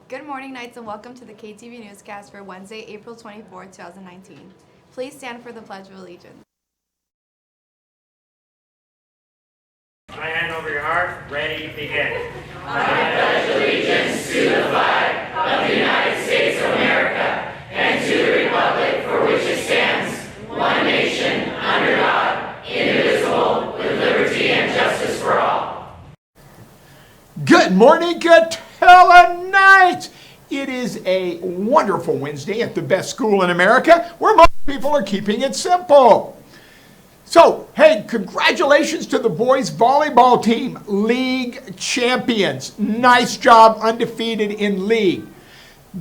Good morning, Knights, and welcome to the KTV Newscast for Wednesday, April 24, 2019. Please stand for the Pledge of Allegiance. Right hand over your heart, ready, begin. I pledge allegiance to the flag of the United States of America and to the republic for which it stands, one nation, under God, indivisible, with liberty and justice for all. Good morning, Catella Knights! It is a wonderful Wednesday at the best school in America where most people are keeping it simple. So, hey, congratulations to the boys volleyball team, league champions. Nice job, undefeated in league.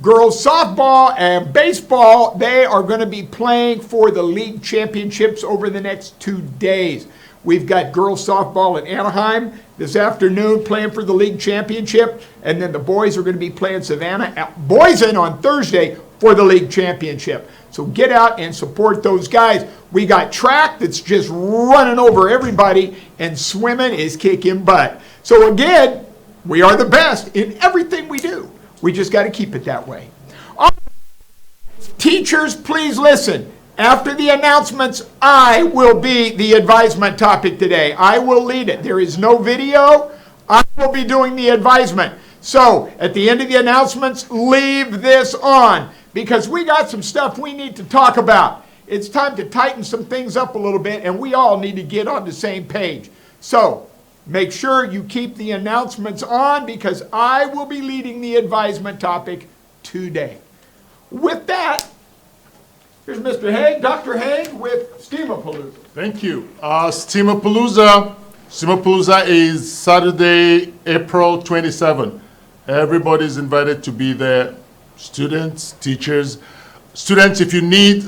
Girls softball and baseball, they are going to be playing for the league championships over the next 2 days. We've got girls softball in Anaheim this afternoon playing for the league championship, and then the boys are going to be playing Savannah at Boise on Thursday for the league championship. So get out and support those guys. We got track that's just running over everybody, and swimming is kicking butt. So again, we are the best in everything we do. We just got to keep it that way. Teachers, please listen. After the announcements, I will be the advisement topic today. I will lead it. There is no video. I will be doing the advisement. So at the end of the announcements, leave this on because we got some stuff we need to talk about. It's time to tighten some things up a little bit, and we all need to get on the same page. So make sure you keep the announcements on because I will be leading the advisement topic today. With that, here's Mr. Haig, Dr. Haig with STEAMapalooza. Thank you. STEAMapalooza is Saturday, April 27. Everybody's invited to be there. Students, teachers. Students, if you need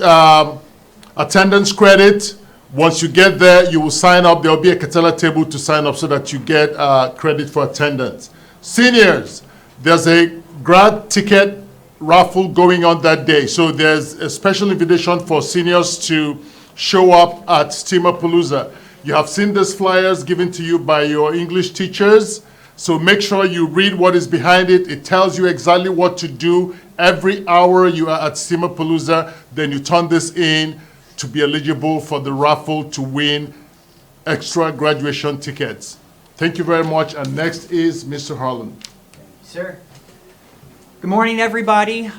attendance credit, once you get there, you will sign up. There will be a Catella table to sign up so that you get credit for attendance. Seniors, there's a grad ticket raffle going on that day. So there's a special invitation for seniors to show up at STEAMapalooza. You have seen these flyers given to you by your English teachers. So make sure you read what is behind it. It tells you exactly what to do. Every hour you are at STEAMapalooza, then you turn this in to be eligible for the raffle to win extra graduation tickets. Thank you very much. And next is Mr. Harlan. Sir. Good morning, everybody.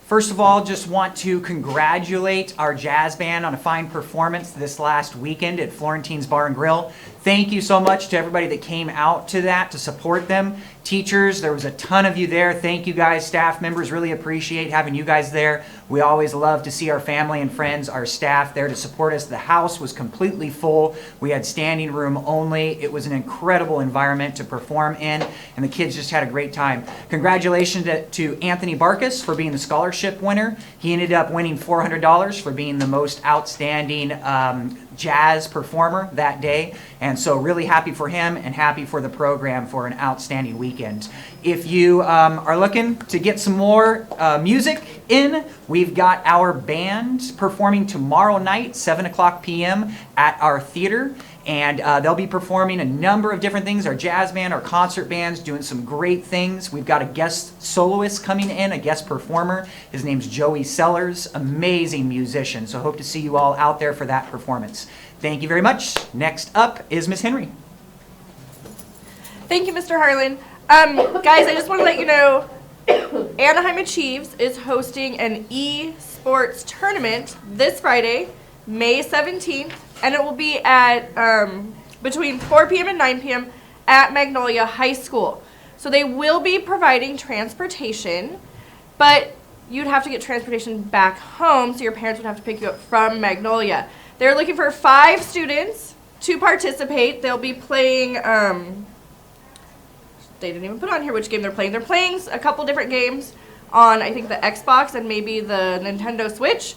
First of all, just want to congratulate our jazz band on a fine performance this last weekend at Florentine's Bar and Grill. Thank you so much to everybody that came out to that to support them. Teachers, there was a ton of you there. Thank you guys. Staff members, really appreciate having you guys there. We always love to see our family and friends, our staff there to support us. The house was completely full. We had standing room only. It was an incredible environment to perform in, and the kids just had a great time. Congratulations to Anthony Barkus for being the scholarship winner. He ended up winning $400 for being the most outstanding jazz performer that day, and so really happy for him and happy for the program for an outstanding weekend. If you are looking to get some more music in, we've got our band performing tomorrow night, 7 o'clock p.m. at our theater. And they'll be performing a number of different things. Our jazz band, our concert band's doing some great things. We've got a guest soloist coming in, a guest performer. His name's Joey Sellers, amazing musician. So hope to see you all out there for that performance. Thank you very much. Next up is Miss Henry. Thank you, Mr. Harlan. Guys, I just want to let you know, Anaheim Achieves is hosting an e-sports tournament this Friday, May 17th, and it will be at between 4 p.m. and 9 p.m. at Magnolia High School. So they will be providing transportation, but you'd have to get transportation back home, so your parents would have to pick you up from Magnolia. They're looking for 5 students to participate. They'll be playing, they didn't even put on here which game they're playing. They're playing a couple different games on, I think, the Xbox and maybe the Nintendo Switch.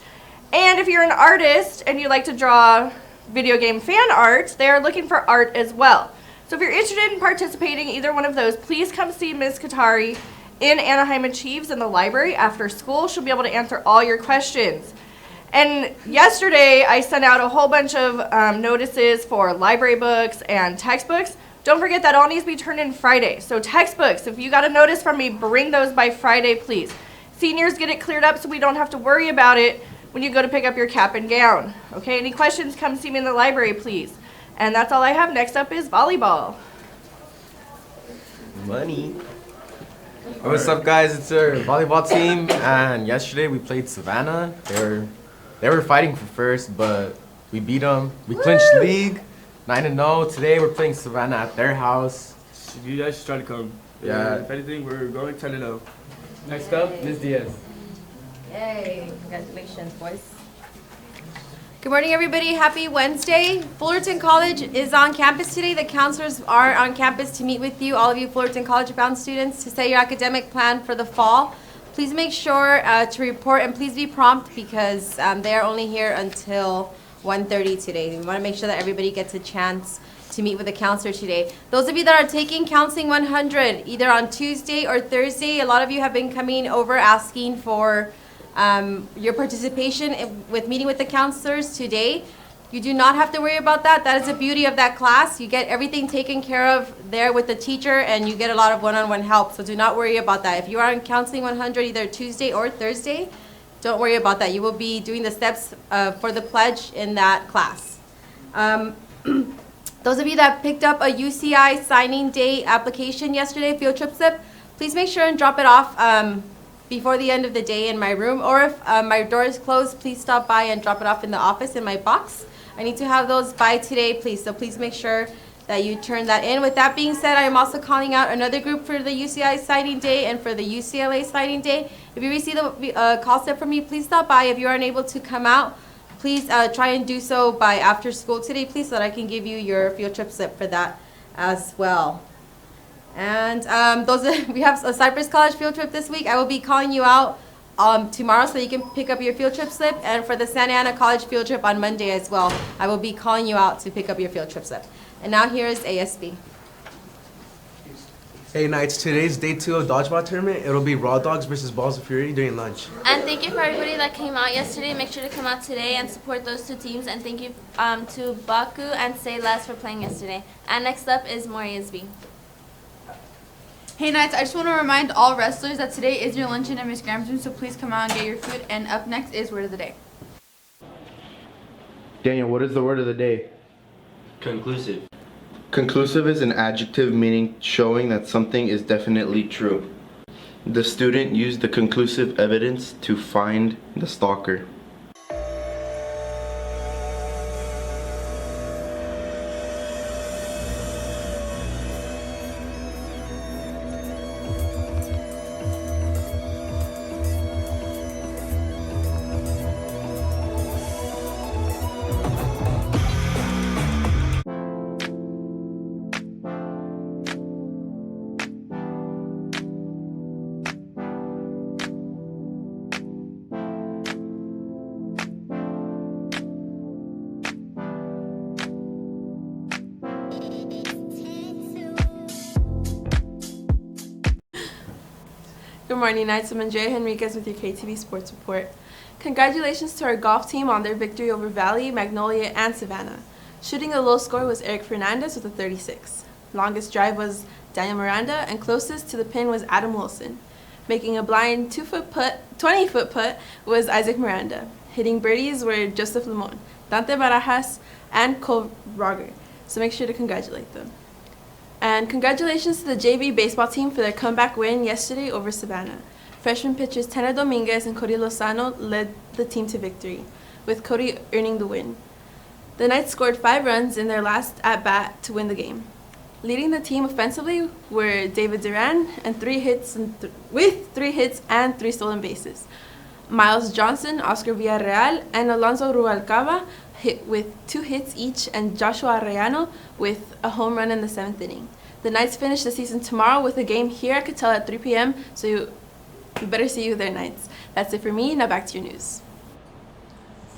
And if you're an artist and you like to draw video game fan art, they are looking for art as well. So if you're interested in participating in either one of those, please come see Ms. Katari in Anaheim Achieves in the library after school. She'll be able to answer all your questions. And yesterday, I sent out a whole bunch of notices for library books and textbooks. Don't forget that all needs to be turned in Friday. So textbooks, if you got a notice from me, bring those by Friday, please. Seniors, get it cleared up so we don't have to worry about it when you go to pick up your cap and gown. Okay, any questions, come see me in the library, please. And that's all I have. Next up is volleyball. Money. What's up, guys? It's our volleyball team, and yesterday we played Savannah. They were fighting for first, but we beat them. We clinched league, 9-0. Today we're playing Savannah at their house. You guys should try to come. Yeah. If anything, we're going 10-0. Next up, Ms. Diaz. Yay, congratulations, boys. Good morning, everybody. Happy Wednesday. Fullerton College is on campus today. The counselors are on campus to meet with you, all of you Fullerton College-bound students, to set your academic plan for the fall. Please make sure to report, and please be prompt because they are only here until 1:30 today. We want to make sure that everybody gets a chance to meet with the counselor today. Those of you that are taking Counseling 100, either on Tuesday or Thursday, a lot of you have been coming over asking for your participation with meeting with the counselors today. You do not have to worry about that. That is the beauty of that class. You get everything taken care of there with the teacher, and you get a lot of one-on-one help. So do not worry about that. If you are in Counseling 100 either Tuesday or Thursday, don't worry about that. You will be doing the steps for the pledge in that class. Those of you that picked up a UCI signing day application yesterday, field trip slip, please make sure and drop it off before the end of the day in my room. Or if my door is closed, please stop by and drop it off in the office in my box. I need to have those by today, please. So please make sure that you turn that in. With that being said, I am also calling out another group for the UCI signing day and for the UCLA signing day. If you receive a call step from me, please stop by. If you are unable to come out, please try and do so by after school today, please, so that I can give you your field trip slip for that as well. And we have a Cypress College field trip this week. I will be calling you out tomorrow so you can pick up your field trip slip, and for the Santa Ana College field trip on Monday as well. I will be calling you out to pick up your field trip slip. And now here is ASB. Hey Knights, today's day 2 of dodgeball tournament. It'll be Raw Dogs versus Balls of Fury during lunch. And thank you for everybody that came out yesterday. Make sure to come out today and support those 2 teams. And thank you to Baku and Say Less for playing yesterday. And next up is Maury Isby. Hey Knights, I just want to remind all wrestlers that today is your luncheon at Miss Graham's room, so please come out and get your food. And up next is Word of the Day. Daniel, what is the word of the day? Conclusive. Conclusive is an adjective meaning showing that something is definitely true. The student used the conclusive evidence to find the stalker. Good morning, Knights. I'm Andrea Henriquez with your KTV Sports Report. Congratulations to our golf team on their victory over Valley, Magnolia, and Savannah. Shooting the low score was Eric Fernandez with a 36. Longest drive was Daniel Miranda, and closest to the pin was Adam Wilson. Making a blind 20-foot putt was Isaac Miranda. Hitting birdies were Joseph Limon, Dante Barajas, and Cole Roger. So make sure to congratulate them. And congratulations to the JV baseball team for their comeback win yesterday over Savannah. Freshman pitchers Tanner Dominguez and Cody Lozano led the team to victory, with Cody earning the win. The Knights scored 5 runs in their last at-bat to win the game. Leading the team offensively were David Duran and with 3 hits and 3 stolen bases. Miles Johnson, Oscar Villarreal, and Alonso Rubalcaba hit with 2 hits each, and Joshua Arellano with a home run in the 7th inning. The Knights finish the season tomorrow with a game here at Cattell at 3 p.m., so you better see you there, Knights. That's it for me. Now back to your news.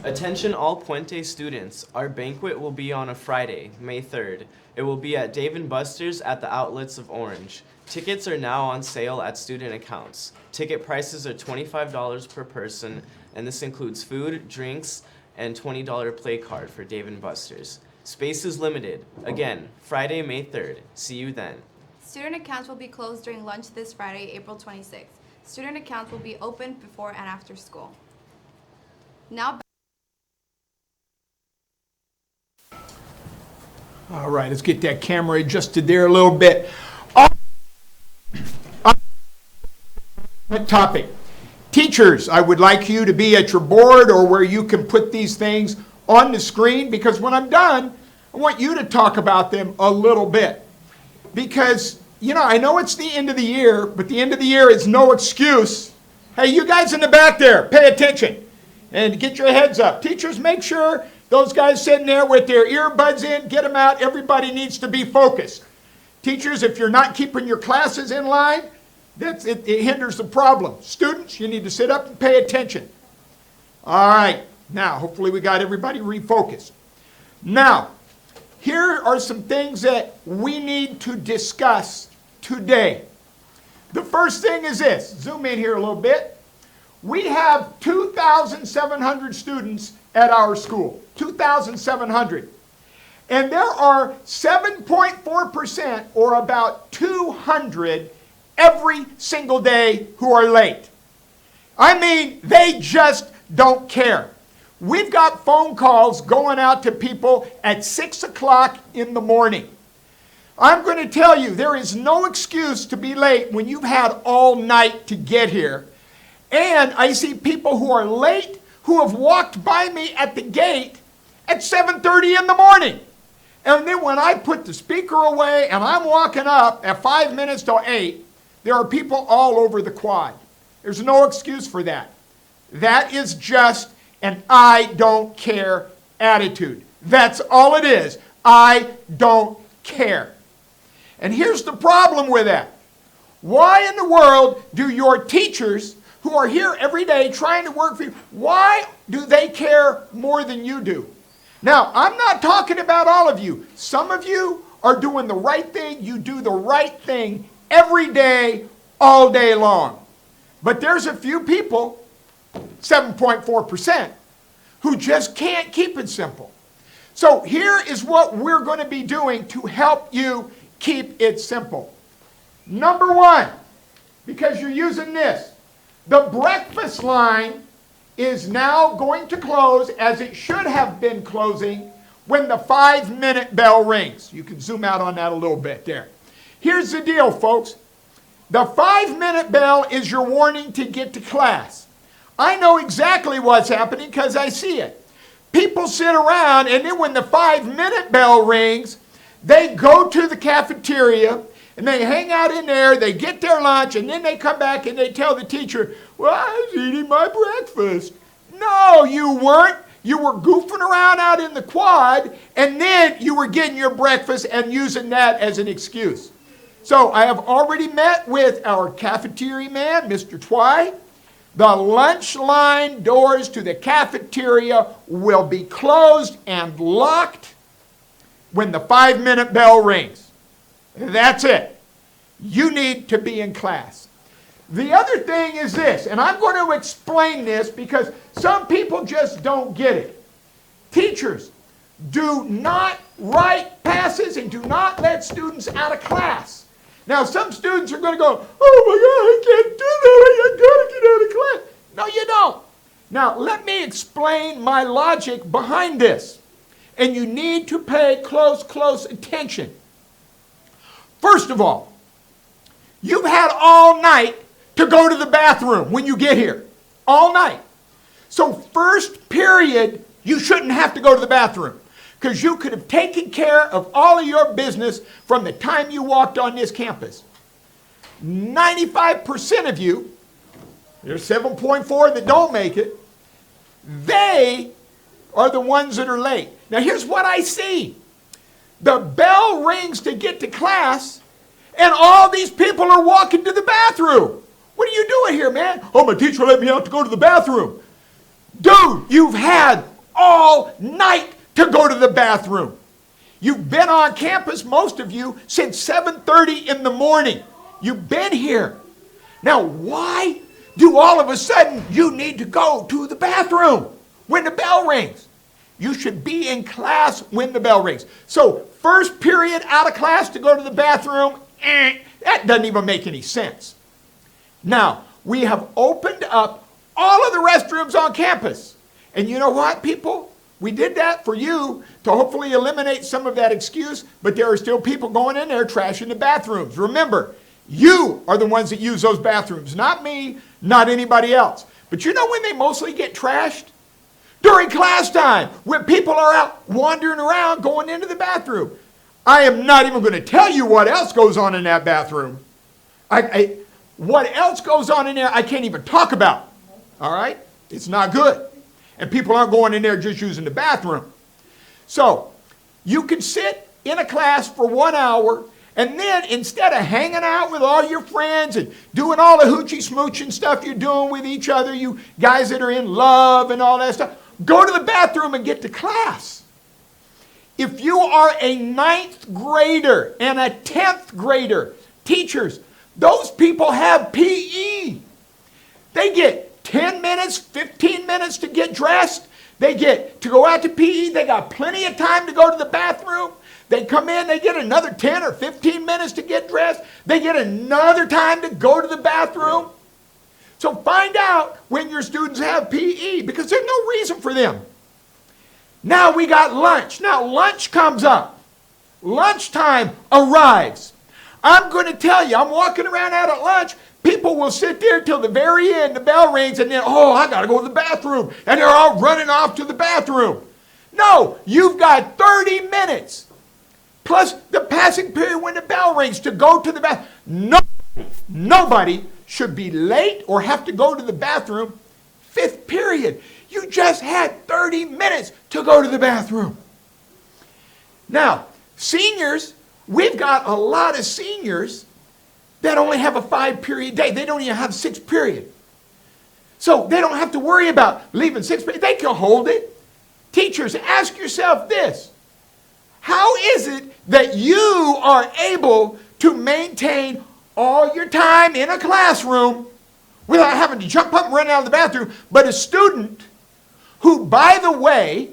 Attention all Puente students. Our banquet will be on a Friday, May 3rd. It will be at Dave & Buster's at the Outlets of Orange. Tickets are now on sale at student accounts. Ticket prices are $25 per person, and this includes food, drinks, and $20 play card for Dave & Buster's. Space is limited. Again, Friday, May 3rd. See you then. Student accounts will be closed during lunch this Friday, April 26th. Student accounts will be open before and after school. Now. All right, let's get that camera adjusted there a little bit. Topic. Teachers, I would like you to be at your board or where you can put these things on the screen, because when I'm done, I want you to talk about them a little bit. Because, you know, I know it's the end of the year, but the end of the year is no excuse. Hey, you guys in the back there, pay attention and get your heads up. Teachers, make sure those guys sitting there with their earbuds in, get them out. Everybody needs to be focused. Teachers, if you're not keeping your classes in line, it hinders the problem. Students, you need to sit up and pay attention. All right. Now, hopefully we got everybody refocused. Now, here are some things that we need to discuss today. The first thing is this. Zoom in here a little bit. We have 2,700 students at our school. 2,700. And there are 7.4%, or about 200, every single day who are late. I mean, they just don't care. We've got phone calls going out to people at 6 o'clock in the morning. I'm going to tell you, there is no excuse to be late when you've had all night to get here. And I see people who are late who have walked by me at the gate at 7:30 in the morning. And then when I put the speaker away and I'm walking up at 5 minutes till 8, there are people all over the quad. There's no excuse for that. That is just an I don't care attitude. That's all it is. I don't care. And here's the problem with that. Why in the world do your teachers who are here every day trying to work for you, why do they care more than you do? Now, I'm not talking about all of you. Some of you are doing the right thing. You do the right thing every day, all day long. But there's a few people, 7.4%, who just can't keep it simple. So here is what we're going to be doing to help you keep it simple. Number one, because you're using this, the breakfast line is now going to close as it should have been closing when the 5-minute bell rings. You can zoom out on that a little bit there. Here's the deal, folks. The 5-minute bell is your warning to get to class. I know exactly what's happening because I see it. People sit around, and then when the 5-minute bell rings, they go to the cafeteria and they hang out in there, they get their lunch, and then they come back and they tell the teacher, well, I was eating my breakfast. No, you weren't. You were goofing around out in the quad, and then you were getting your breakfast and using that as an excuse. So I have already met with our cafeteria man, Mr. Twy. The lunch line doors to the cafeteria will be closed and locked when the 5-minute bell rings. That's it. You need to be in class. The other thing is this, and I'm going to explain this because some people just don't get it. Teachers, Do not write passes and do not let students out of class. Now, some students are going to go, oh my God, I can't do that. I got to get out of class. No, you don't. Now, let me explain my logic behind this. And you need to pay close attention. First of all, you've had all night to go to the bathroom when you get here. All night. So first period, you shouldn't have to go to the bathroom, because you could have taken care of all of your business from the time you walked on this campus. 95% of you, there's 7.4 that don't make it, they are the ones that are late. Now here's what I see. The bell rings to get to class, and all these people are walking to the bathroom. What are you doing here, man? Oh, my teacher let me out to go to the bathroom. Dude, you've had all night to go to the bathroom. You've been on campus, most of you, since 7:30 in the morning. You've been here. Now, why do all of a sudden you need to go to the bathroom when the bell rings? You should be in class when the bell rings. So, first period out of class to go to the bathroom, that doesn't even make any sense. Now, we have opened up all of the restrooms on campus. And you know what, people? We did that for you to hopefully eliminate some of that excuse, but there are still people going in there trashing the bathrooms. Remember, you are the ones that use those bathrooms, not me, not anybody else. But you know when they mostly get trashed? During class time, when people are out wandering around going into the bathroom. I am not even going to tell you what else goes on in that bathroom. What else goes on in there I can't even talk about. All right? It's not good. And people aren't going in there just using the bathroom. So, you can sit in a class for 1 hour, and then instead of hanging out with all your friends and doing all the hoochie smooching stuff you're doing with each other, you guys that are in love and all that stuff, go to the bathroom and get to class. If you are a 9th grader and a 10th grader, teachers, those people have PE. They get 10 minutes, 15 minutes to get dressed. They get to go out to PE. They got plenty of time to go to the bathroom. They come in, they get another 10 or 15 minutes to get dressed. They get another time to go to the bathroom. So find out when your students have PE, because there's no reason for them. Now we got lunch. Now lunch comes up. Lunchtime arrives. I'm going to tell you, I'm walking around out at lunch. People will sit there till the very end, the bell rings, and then, oh, I got to go to the bathroom. And they're all running off to the bathroom. No, you've got 30 minutes, plus the passing period when the bell rings to go to the bathroom. Nobody should be late or have to go to the bathroom 5th period. You just had 30 minutes to go to the bathroom. Now, seniors, we've got a lot of seniors that only have a 5-period day. They don't even have 6 period. So they don't have to worry about leaving 6 period. They can hold it. Teachers, ask yourself this. How is it that you are able to maintain all your time in a classroom without having to jump up and run out of the bathroom, but a student who, by the way,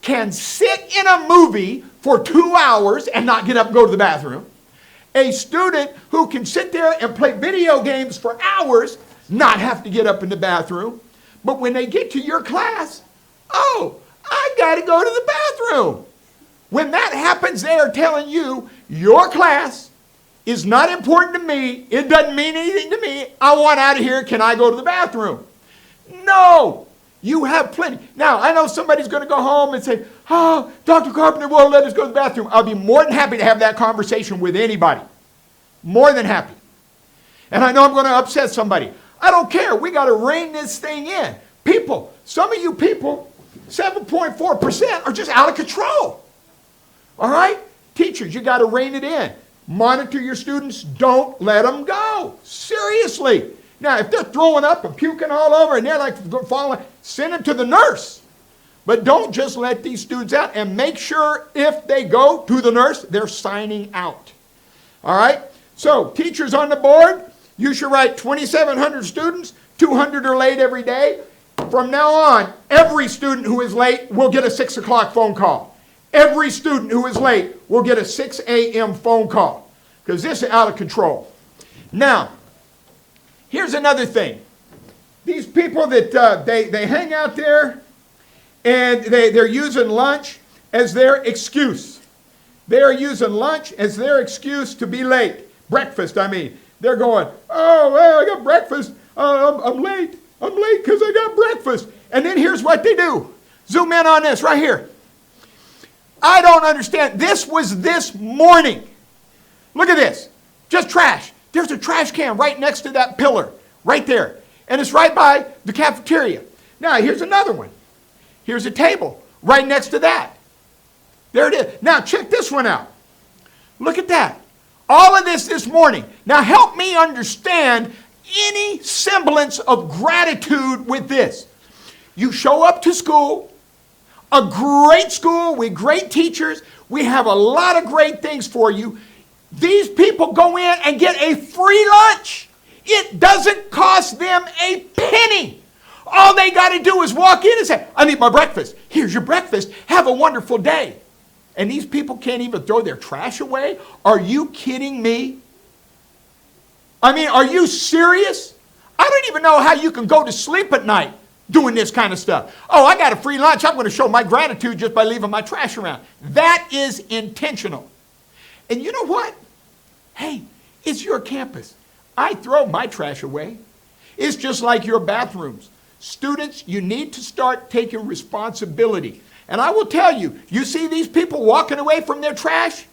can sit in a movie for 2 hours and not get up and go to the bathroom, a student who can sit there and play video games for hours, not have to get up in the bathroom, but when they get to your class, oh, I got to go to the bathroom. When that happens, they are telling you, your class is not important to me. It doesn't mean anything to me. I want out of here. Can I go to the bathroom? No. You have plenty. Now, I know somebody's going to go home and say, oh, Dr. Carpenter won't let us go to the bathroom. I'll be more than happy to have that conversation with anybody. More than happy. And I know I'm going to upset somebody. I don't care. We got to rein this thing in. People, some of you people, 7.4% are just out of control. All right? Teachers, you got to rein it in. Monitor your students. Don't let them go. Seriously. Now, if they're throwing up and puking all over and they're like falling, send them to the nurse. But don't just let these students out, and make sure if they go to the nurse, they're signing out. All right? So, teachers on the board, you should write 2,700 students. 200 are late every day. From now on, every student who is late will get a 6 o'clock phone call. Every student who is late will get a 6 a.m. phone call because this is out of control. Now, here's another thing. These people that they hang out there and they're using lunch as their excuse. They're using lunch as their excuse to be late. Breakfast, I mean. They're going, oh, well, I got breakfast. I'm late. I'm late because I got breakfast. And then here's what they do. Zoom in on this right here. I don't understand. This was this morning. Look at this. Just trash. There's a trash can right next to that pillar. Right there. And it's right by the cafeteria. Now, here's another one. Here's a table right next to that. There it is. Now, check this one out. Look at that. All of this morning. Now, help me understand any semblance of gratitude with this. You show up to school, a great school with great teachers. We have a lot of great things for you. These people go in and get a free lunch. It doesn't cost them a penny. All they got to do is walk in and say, I need my breakfast. Here's your breakfast. Have a wonderful day. And these people can't even throw their trash away? Are you kidding me? I mean, are you serious? I don't even know how you can go to sleep at night doing this kind of stuff. Oh, I got a free lunch. I'm going to show my gratitude just by leaving my trash around. That is intentional. And you know what? Hey, it's your campus. I throw my trash away. It's just like your bathrooms. Students, you need to start taking responsibility. And I will tell you, you see these people walking away from their trash?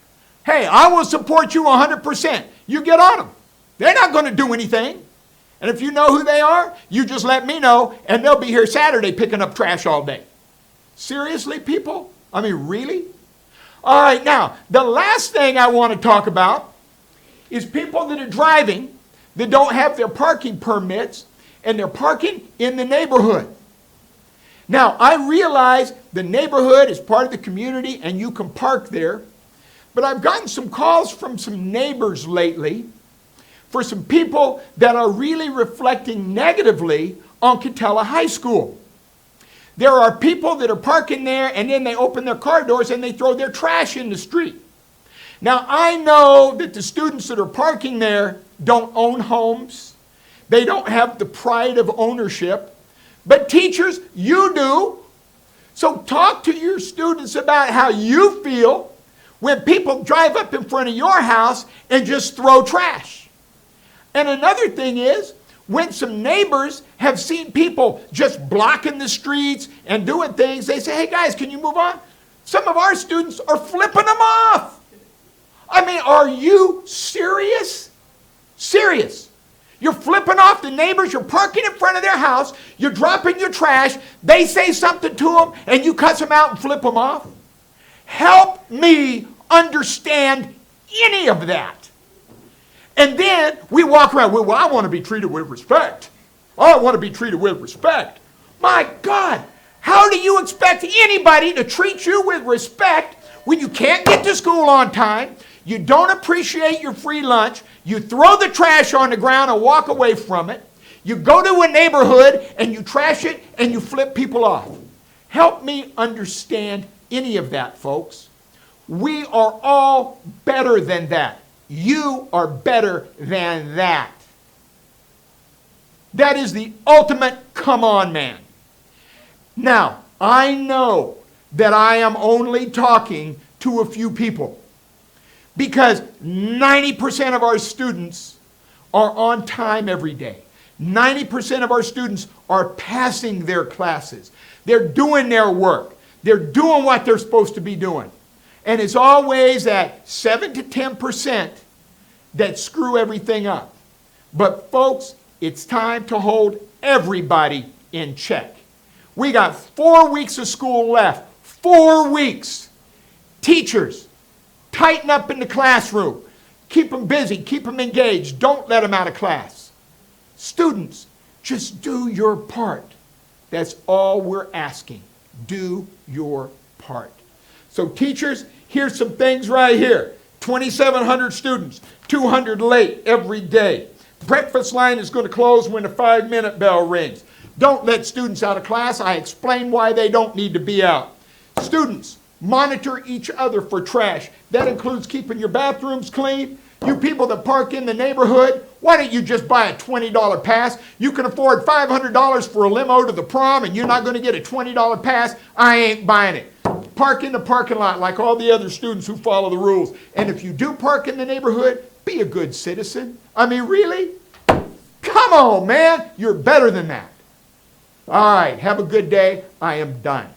Hey, I will support you 100%. You get on them. They're not going to do anything. And if you know who they are, you just let me know, and they'll be here Saturday picking up trash all day. Seriously, people? I mean, really? All right, now, the last thing I want to talk about is people that are driving that don't have their parking permits, and they're parking in the neighborhood. Now, I realize the neighborhood is part of the community, and you can park there, but I've gotten some calls from some neighbors lately for some people that are really reflecting negatively on Katella High School. There are people that are parking there and then they open their car doors and they throw their trash in the street. Now, I know that the students that are parking there don't own homes. They don't have the pride of ownership. But teachers, you do. So talk to your students about how you feel when people drive up in front of your house and just throw trash. And another thing is, when some neighbors have seen people just blocking the streets and doing things, they say, hey guys, can you move on? Some of our students are flipping them off. I mean, are you serious? Serious. You're flipping off the neighbors, you're parking in front of their house, you're dropping your trash, they say something to them, and you cuss them out and flip them off? Help me understand any of that. And then we walk around, well, I want to be treated with respect. I want to be treated with respect. My God, how do you expect anybody to treat you with respect when you can't get to school on time, you don't appreciate your free lunch, you throw the trash on the ground and walk away from it, you go to a neighborhood and you trash it and you flip people off? Help me understand any of that, folks. We are all better than that. You are better than that. That is the ultimate come on man. Now, I know that I am only talking to a few people because 90% of our students are on time every day. 90% of our students are passing their classes. They're doing their work. They're doing what they're supposed to be doing. And it's always that 7 to 10% that screw everything up. But folks, it's time to hold everybody in check. We got 4 weeks of school left. 4 weeks. Teachers, tighten up in the classroom. Keep them busy. Keep them engaged. Don't let them out of class. Students, just do your part. That's all we're asking. Do your part. So teachers, here's some things right here. 2,700 students, 200 late every day. Breakfast line is going to close when the 5-minute bell rings. Don't let students out of class. I explain why they don't need to be out. Students, Monitor each other for trash. That includes keeping your bathrooms clean. You people that park in the neighborhood, why don't you just buy a $20 pass? You can afford $500 for a limo to the prom and you're not going to get a $20 pass? I ain't buying it. Park in the parking lot like all the other students who follow the rules. And if you do park in the neighborhood, be a good citizen. I mean, really? Come on, man. You're better than that. All right, have a good day. I am done.